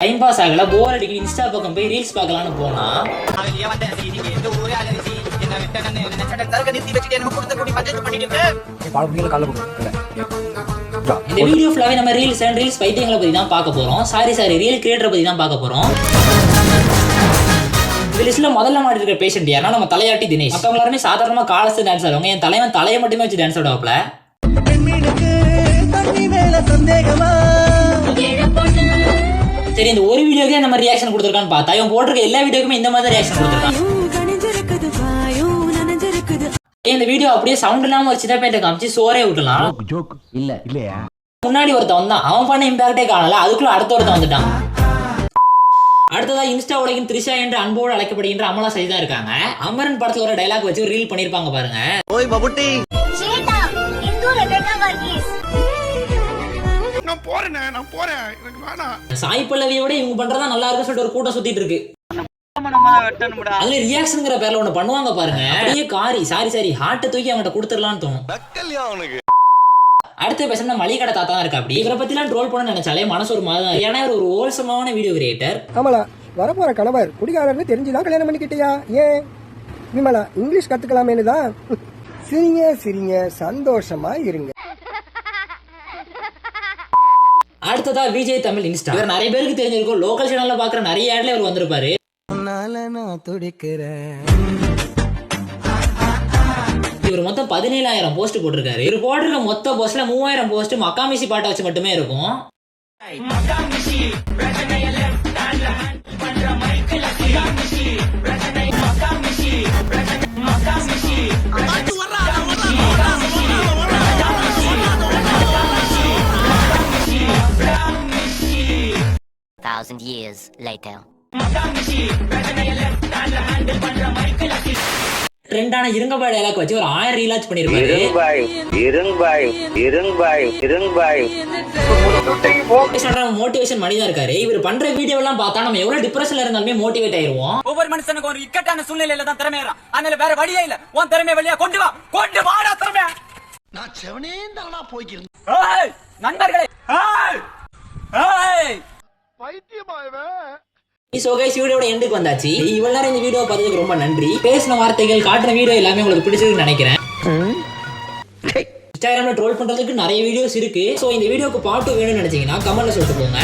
Time pass ஆகல, போர் அடிக்கு, Insta பக்கம் போய் ரீல்ஸ் பார்க்கலாம்னு போனா இந்த வீடியோ ஃபுல்லாவே நம்ம ரீல்ஸ் அண்ட் ரீல்ஸ் பைத்தியங்களை பத்தி தான் பார்க்க போறோம். சாரி ரீல் கிரியேட்டரை பத்தி தான் பார்க்க போறோம். இந்த லிஸ்ட்ல முதல்ல மாடி இருக்கிற பேஷண்ட் யாருன்னா நம்ம தலையாட்டி தினேஷ். மற்றவங்க எல்லாருமே சாதாரணமா காலஸ் டான்ஸ் ஆடுவாங்க. என் தலைவன் தலையை மட்டுமே வச்சு டான்ஸ் ஆடுவாப்ல. சரி, இந்த ஒரு வீடியோக்கே இந்த மாதிரி ரியாக்ஷன் கொடுத்துருக்கான்னு பார்த்தா இவன் போட்டிருக்க எல்லா வீடியோக்குமே இந்த மாதிரி ரியாக்ஷன் கொடுத்துருக்கான். இந்த வீடியோ அப்படியே சவுண்ட் இல்லாம ஒரு சின்ன பையன் காமிச்சு சோரே விட்டலாம். இல்லையா முன்னாடி ஒருத்தன் வந்தான், அவன் பண்ண இம்பாக்டே காணல, அதுக்குள்ள அடுத்த ஒருத்தன் வந்துட்டான். அடுத்ததா இன்ஸ்டா உலகின் த்ரிஷா என்று அன்போடு அழைக்கப்படுகின்ற அமலா சைதா இருக்காங்க. அமரன் படத்துல ஒரு டைலாக் வச்சு ஒரு ரீல் பண்ணிருப்பாங்க பாருங்க. ஓய் பபுட்டி நான் போறேன் எனக்கு வேணாம். சாய் பல்லவியோட இவங்க பண்றதா நல்லா இருக்குன்னு சொல்லிட்டு ஒரு கூட்டம் சுத்திட்டு இருக்கு. அதுல ரியாக்ஷன்ங்கிற பேர்ல ஒண்ணு பண்ணுவாங்க பாருங்க. அப்படியே காரி சாரி ஹார்ட்டை தூக்கி அவங்ககிட்ட கொடுத்துடலாம்னு தோணும். அடுத்த பேச மளிகடை தாத்தா தான் இருக்கா. அப்படி இவரை பத்தி எல்லாம் ட்ரோல் பண்ண நினைச்சாலே மனசு ஒரு மாதிரி. ஏன்னா ஒரு ஹோல்சமான வீடியோ கிரியேட்டர். கமலா வரப்போற கணவர் குடிகாரர்னு தெரிஞ்சுதான் கல்யாணம் பண்ணிக்கிட்டியா? ஏன் விமலா இங்கிலீஷ் கத்துக்கலாமேனு தான். சிரிங்க சந்தோஷமா இருங்க. அடுத்ததா விஜய் தமிழ் இன்ஸ்டா. இவர் நிறைய பேருக்கு தெரிஞ்சிருக்கும். லோக்கல் சேனல்ல பாக்குற நிறைய ஆட்ல இவர் வந்திருப்பாரு. இவர் மொத்தம் 17,000 போஸ்ட் போட்டிருக்காரு. இவர் போட்டிருக்க மொத்த போஸ்ட்ல 3000 போஸ்ட் மக்காமிசி பாட்டை வச்சு மட்டுமே இருக்கும். Years later. ட்ரெண்டான இருங்கபாய் டயலாக் வச்சு ஒரு 1000 ரீலாச் பண்ணிருப்பாரு. மோட்டிவேஷன் மணி தான் இருக்காரு. இவர் பண்ற வீடியோ எல்லாம் பார்த்தா நம்ம எவ்வளவு டிப்ரெஷன்ல இருந்தாலுமே மோட்டிவேட் ஆயிருவோம். ஒவ்வொரு மனுஷனுக்கு ஒரு இக்கட்டான சூழ்நிலையில தான் திறமையறான். அதனால வேற வழியே இல்ல. உன் திறமை வெளிய கொண்டு வாடா திறமை. நான் செவனே தானா போய்க்கிறேன். ஏய் நண்பர்களே, ஏய் வீடியோட எண்டுக்கு வந்தாச்சு. இவ்வளவு நேரம் இந்த வீடியோ பார்த்ததுக்கு ரொம்ப நன்றி. பேசின வார்த்தைகள் காட்டுற வீடியோ எல்லாமே உங்களுக்கு பிடிச்சதுன்னு நினைக்கிறேன். இன்ஸ்டாகிராம்ல ட்ரோல் பண்றதுக்கு நிறைய வீடியோஸ் இருக்கு. சோ இந்த வீடியோக்கு பார்ட் 2 வேணும்னு நினைச்சீங்கன்னா கமெண்ட்ல சொல்லிட்டு போங்க.